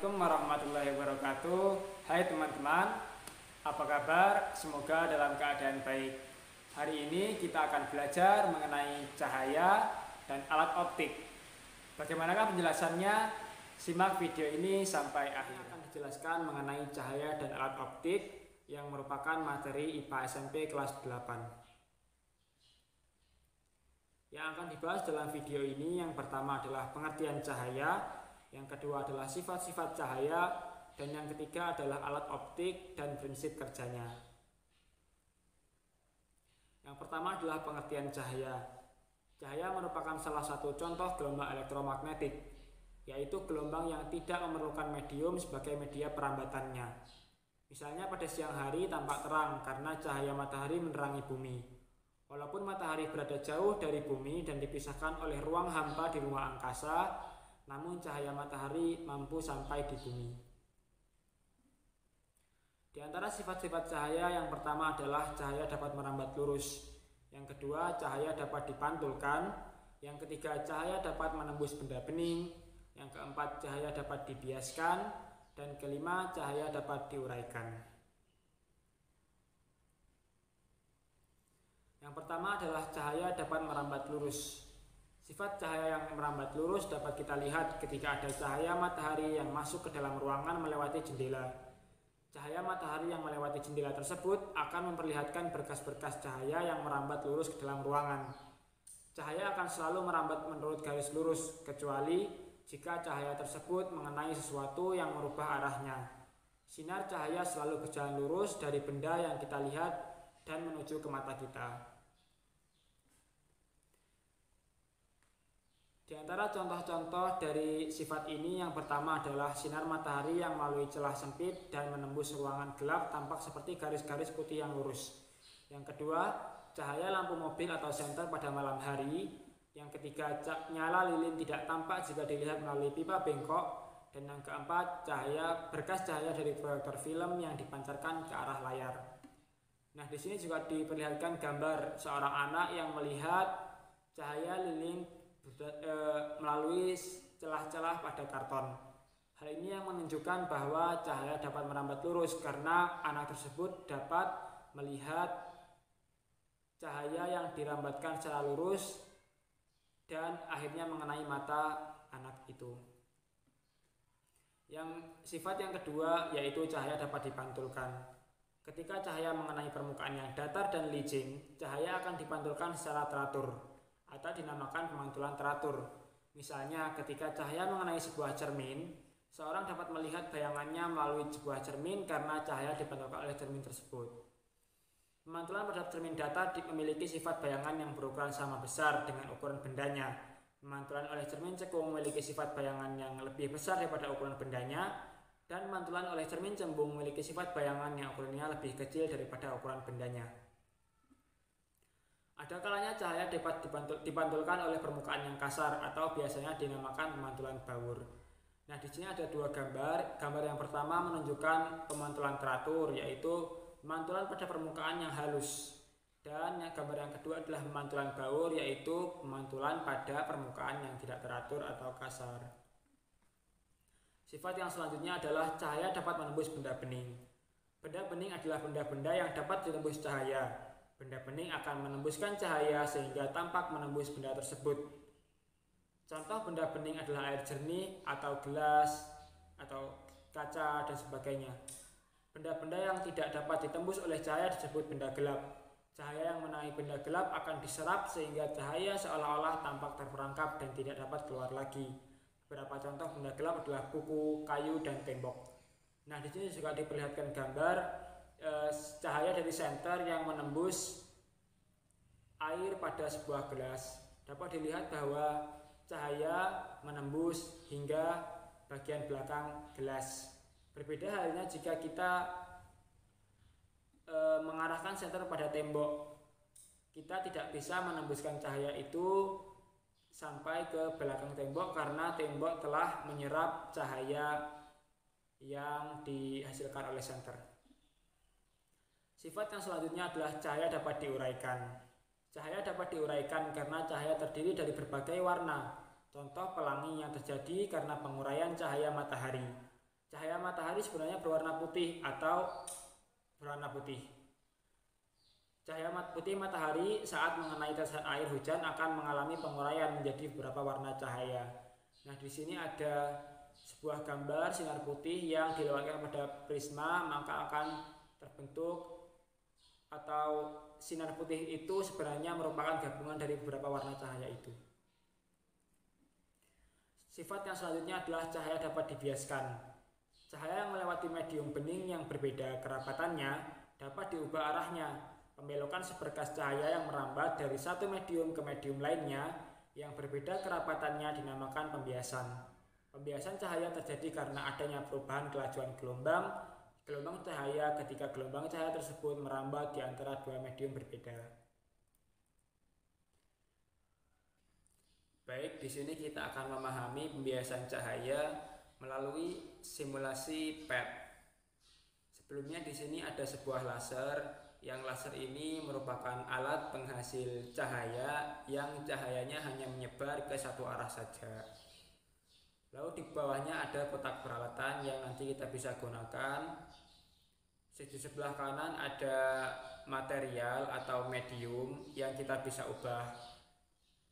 Assalamualaikum warahmatullahi wabarakatuh. Hai teman-teman, apa kabar? Semoga dalam keadaan baik. Hari ini kita akan belajar mengenai cahaya dan alat optik. Bagaimanakah penjelasannya? Simak video ini sampai akhir. Akan dijelaskan mengenai cahaya dan alat optik yang merupakan materi IPA SMP kelas 8. Yang akan dibahas dalam video ini yang pertama adalah pengertian cahaya, yang kedua adalah sifat-sifat cahaya, dan yang ketiga adalah alat optik dan prinsip kerjanya. Yang pertama adalah pengertian cahaya. Cahaya merupakan salah satu contoh gelombang elektromagnetik, yaitu gelombang yang tidak memerlukan medium sebagai media perambatannya. Misalnya pada siang hari tampak terang karena cahaya matahari menerangi bumi. Walaupun matahari berada jauh dari bumi dan dipisahkan oleh ruang hampa di ruang angkasa, namun cahaya matahari mampu sampai di bumi. Di antara sifat-sifat cahaya, yang pertama adalah cahaya dapat merambat lurus. Yang kedua, cahaya dapat dipantulkan. Yang ketiga, cahaya dapat menembus benda bening. Yang keempat, cahaya dapat dibiaskan. Dan kelima, cahaya dapat diuraikan. Yang pertama adalah cahaya dapat merambat lurus. Sifat cahaya yang merambat lurus dapat kita lihat ketika ada cahaya matahari yang masuk ke dalam ruangan melewati jendela. Cahaya matahari yang melewati jendela tersebut akan memperlihatkan berkas-berkas cahaya yang merambat lurus ke dalam ruangan. Cahaya akan selalu merambat menurut garis lurus, kecuali jika cahaya tersebut mengenai sesuatu yang merubah arahnya. Sinar cahaya selalu berjalan lurus dari benda yang kita lihat dan menuju ke mata kita. Di antara contoh-contoh dari sifat ini, yang pertama adalah sinar matahari yang melalui celah sempit dan menembus ruangan gelap tampak seperti garis-garis putih yang lurus. Yang kedua, cahaya lampu mobil atau senter pada malam hari. Yang ketiga, nyala lilin tidak tampak jika dilihat melalui pipa bengkok. Dan yang keempat, berkas cahaya dari proyektor film yang dipancarkan ke arah layar. Nah, di sini juga diperlihatkan gambar seorang anak yang melihat cahaya lilin melalui celah-celah pada karton. Hal ini yang menunjukkan bahwa cahaya dapat merambat lurus karena anak tersebut dapat melihat cahaya yang dirambatkan secara lurus dan akhirnya mengenai mata anak itu. Sifat yang kedua yaitu cahaya dapat dipantulkan. Ketika cahaya mengenai permukaan yang datar dan licin, cahaya akan dipantulkan secara teratur atau dinamakan pemantulan teratur. Misalnya ketika cahaya mengenai sebuah cermin, seorang dapat melihat bayangannya melalui sebuah cermin karena cahaya dipantulkan oleh cermin tersebut. Pemantulan pada cermin datar memiliki sifat bayangan yang berukuran sama besar dengan ukuran bendanya. Pemantulan oleh cermin cekung memiliki sifat bayangan yang lebih besar daripada ukuran bendanya, dan pemantulan oleh cermin cembung memiliki sifat bayangan yang ukurannya lebih kecil daripada ukuran bendanya. Ada kalanya cahaya dapat dipantulkan oleh permukaan yang kasar atau biasanya dinamakan pemantulan baur. Nah, di sini ada dua gambar. Gambar yang pertama menunjukkan pemantulan teratur, yaitu pemantulan pada permukaan yang halus. Dan gambar yang kedua adalah pemantulan baur, yaitu pemantulan pada permukaan yang tidak teratur atau kasar. Sifat yang selanjutnya adalah cahaya dapat menembus benda bening. Benda bening adalah benda-benda yang dapat ditembus cahaya. Benda bening akan menembuskan cahaya sehingga tampak menembus benda tersebut. Contoh benda bening adalah air jernih atau gelas atau kaca dan sebagainya. Benda-benda yang tidak dapat ditembus oleh cahaya disebut benda gelap. Cahaya yang mengenai benda gelap akan diserap sehingga cahaya seolah-olah tampak terperangkap dan tidak dapat keluar lagi. Beberapa contoh benda gelap adalah buku, kayu, dan tembok. Nah, di sini juga diperlihatkan gambar cahaya dari senter yang menembus air pada sebuah gelas. Dapat dilihat bahwa cahaya menembus hingga bagian belakang gelas. Berbeda halnya jika kita mengarahkan senter pada tembok, kita tidak bisa menembuskan cahaya itu sampai ke belakang tembok karena tembok telah menyerap cahaya yang dihasilkan oleh senter. Sifat yang selanjutnya adalah cahaya dapat diuraikan. Cahaya dapat diuraikan karena cahaya terdiri dari berbagai warna. Contoh pelangi yang terjadi karena penguraian cahaya matahari. Cahaya matahari sebenarnya berwarna putih atau berwarna putih. Cahaya putih matahari saat mengenai tetesan air hujan akan mengalami penguraian menjadi beberapa warna cahaya. Nah, di sini ada sebuah gambar sinar putih yang dilewatkan pada prisma, maka akan terbentuk atau sinar putih itu sebenarnya merupakan gabungan dari beberapa warna cahaya itu. Sifat yang selanjutnya adalah cahaya dapat dibiaskan. Cahaya yang melewati medium bening yang berbeda kerapatannya dapat diubah arahnya. Pembelokan seberkas cahaya yang merambat dari satu medium ke medium lainnya yang berbeda kerapatannya dinamakan pembiasan. Pembiasan cahaya terjadi karena adanya perubahan kelajuan gelombang cahaya ketika gelombang cahaya tersebut merambat di antara dua medium berbeda. Baik, di sini kita akan memahami pembiasan cahaya melalui simulasi PET. Sebelumnya di sini ada sebuah laser, yang laser ini merupakan alat penghasil cahaya yang cahayanya hanya menyebar ke satu arah saja. Lalu di bawahnya ada kotak peralatan yang nanti kita bisa gunakan. Di sebelah kanan ada material atau medium yang kita bisa ubah,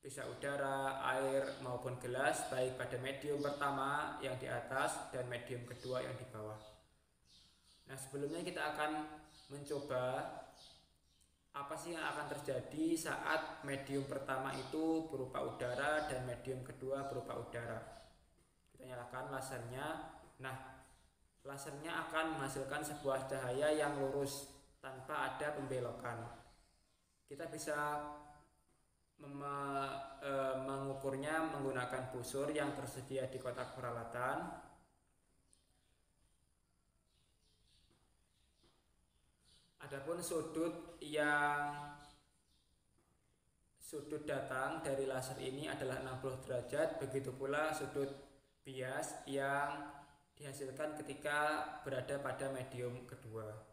bisa udara, air maupun gelas, baik pada medium pertama yang di atas dan medium kedua yang di bawah. Nah, sebelumnya kita akan mencoba apa sih yang akan terjadi saat medium pertama itu berupa udara dan medium kedua berupa udara. Kita nyalakan lasernya. Nah, lasernya akan menghasilkan sebuah cahaya yang lurus tanpa ada pembelokan. Kita bisa mengukurnya menggunakan busur yang tersedia di kotak peralatan. Adapun sudut datang dari laser ini adalah 60 derajat, begitu pula sudut bias yang dihasilkan ketika berada pada medium kedua.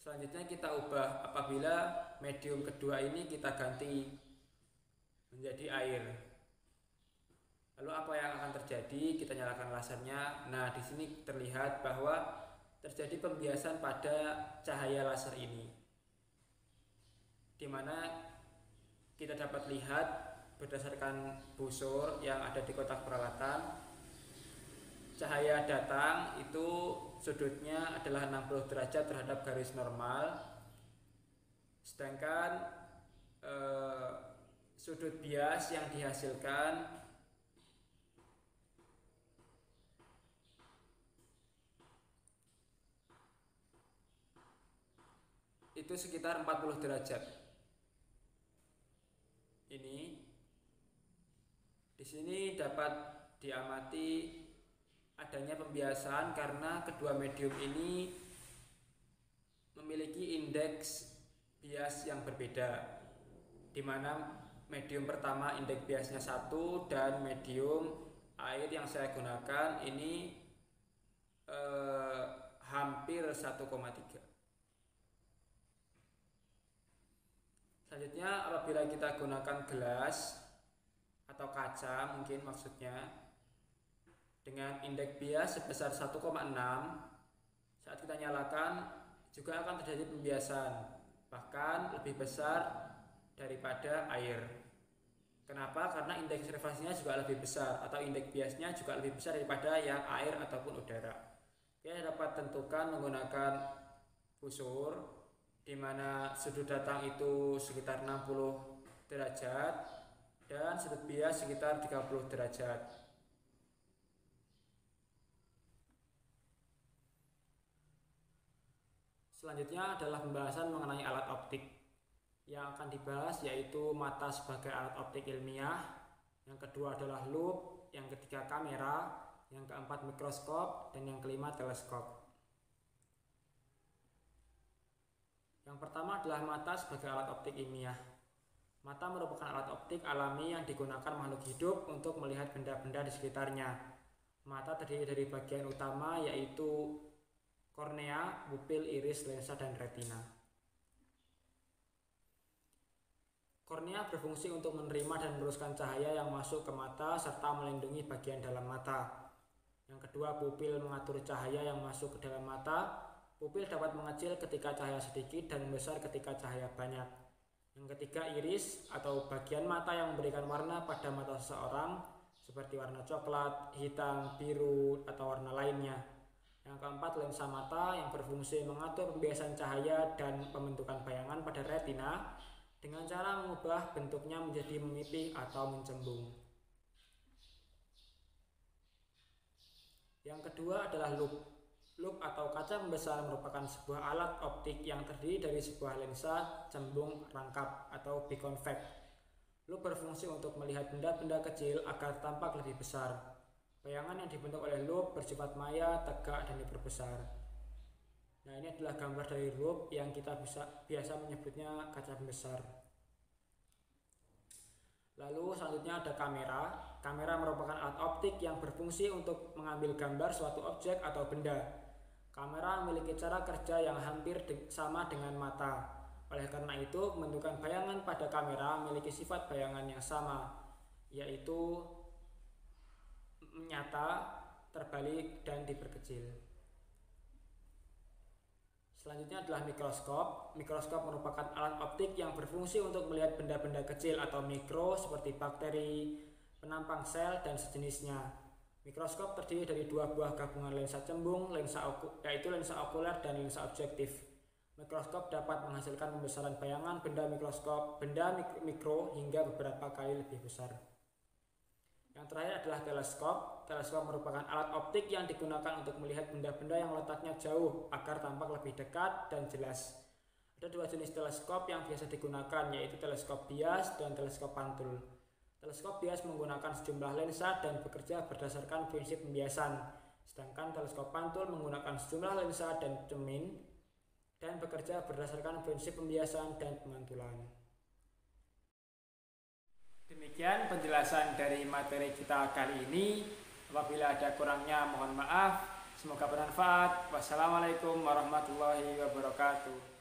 Selanjutnya kita ubah apabila medium kedua ini kita ganti menjadi air. Lalu apa yang akan terjadi? Kita nyalakan lasernya. Nah, di sini terlihat bahwa terjadi pembiasan pada cahaya laser ini, di mana kita dapat lihat berdasarkan busur yang ada di kotak peralatan, cahaya datang itu sudutnya adalah 60 derajat terhadap garis normal, sedangkan sudut bias yang dihasilkan itu sekitar 40 derajat. Ini di sini dapat diamati adanya pembiasan karena kedua medium ini memiliki indeks bias yang berbeda, di mana medium pertama indeks biasnya 1 dan medium air yang saya gunakan ini hampir 1,3. Selanjutnya apabila kita gunakan gelas atau kaca mungkin maksudnya, dengan indeks bias sebesar 1,6, saat kita nyalakan juga akan terjadi pembiasan, bahkan lebih besar daripada air. Kenapa? Karena indeks refraksinya juga lebih besar, atau indeks biasnya juga lebih besar daripada yang air ataupun udara. Kita dapat tentukan menggunakan busur, di mana sudut datang itu sekitar 60 derajat dan sudut bias sekitar 30 derajat. Selanjutnya adalah pembahasan mengenai alat optik. Yang akan dibahas yaitu mata sebagai alat optik ilmiah, yang kedua adalah loop, yang ketiga kamera, yang keempat mikroskop, dan yang kelima teleskop. Yang pertama adalah mata sebagai alat optik ilmiah. Mata merupakan alat optik alami yang digunakan makhluk hidup untuk melihat benda-benda di sekitarnya. Mata terdiri dari bagian utama yaitu kornea, pupil, iris, lensa, dan retina. Kornea berfungsi untuk menerima dan meluruskan cahaya yang masuk ke mata serta melindungi bagian dalam mata. Yang kedua, pupil mengatur cahaya yang masuk ke dalam mata. Pupil dapat mengecil ketika cahaya sedikit dan membesar ketika cahaya banyak. Yang ketiga, iris atau bagian mata yang memberikan warna pada mata seseorang seperti warna coklat, hitam, biru, atau warna lainnya. Yang keempat, lensa mata yang berfungsi mengatur pembiasan cahaya dan pembentukan bayangan pada retina dengan cara mengubah bentuknya menjadi memipih atau mencembung. Yang kedua adalah loop. Loop atau kaca pembesar merupakan sebuah alat optik yang terdiri dari sebuah lensa cembung rangkap atau biconvex. Loop berfungsi untuk melihat benda-benda kecil agar tampak lebih besar. Bayangan yang dibentuk oleh loop bersifat maya, tegak, dan diperbesar. Nah, ini adalah gambar dari loop yang kita biasa menyebutnya kaca pembesar. Lalu selanjutnya ada kamera. Kamera merupakan alat optik yang berfungsi untuk mengambil gambar suatu objek atau benda. Kamera memiliki cara kerja yang hampir sama dengan mata. Oleh karena itu, pembentukan bayangan pada kamera memiliki sifat bayangan yang sama, yaitu nyata, terbalik, dan diperkecil. Selanjutnya adalah mikroskop. Mikroskop merupakan alat optik yang berfungsi untuk melihat benda-benda kecil atau mikro seperti bakteri, penampang sel, dan sejenisnya. Mikroskop terdiri dari dua buah gabungan lensa cembung, yaitu lensa okuler dan lensa objektif. Mikroskop dapat menghasilkan pembesaran bayangan benda mikro hingga beberapa kali lebih besar. Yang terakhir adalah teleskop. Teleskop merupakan alat optik yang digunakan untuk melihat benda-benda yang letaknya jauh agar tampak lebih dekat dan jelas. Ada dua jenis teleskop yang biasa digunakan, yaitu teleskop bias dan teleskop pantul. Teleskop bias menggunakan sejumlah lensa dan bekerja berdasarkan prinsip pembiasan, sedangkan teleskop pantul menggunakan sejumlah lensa dan cermin dan bekerja berdasarkan prinsip pembiasan dan pemantulan. Demikian penjelasan dari materi kita kali ini. Apabila ada kurangnya mohon maaf. Semoga bermanfaat. Wassalamualaikum warahmatullahi wabarakatuh.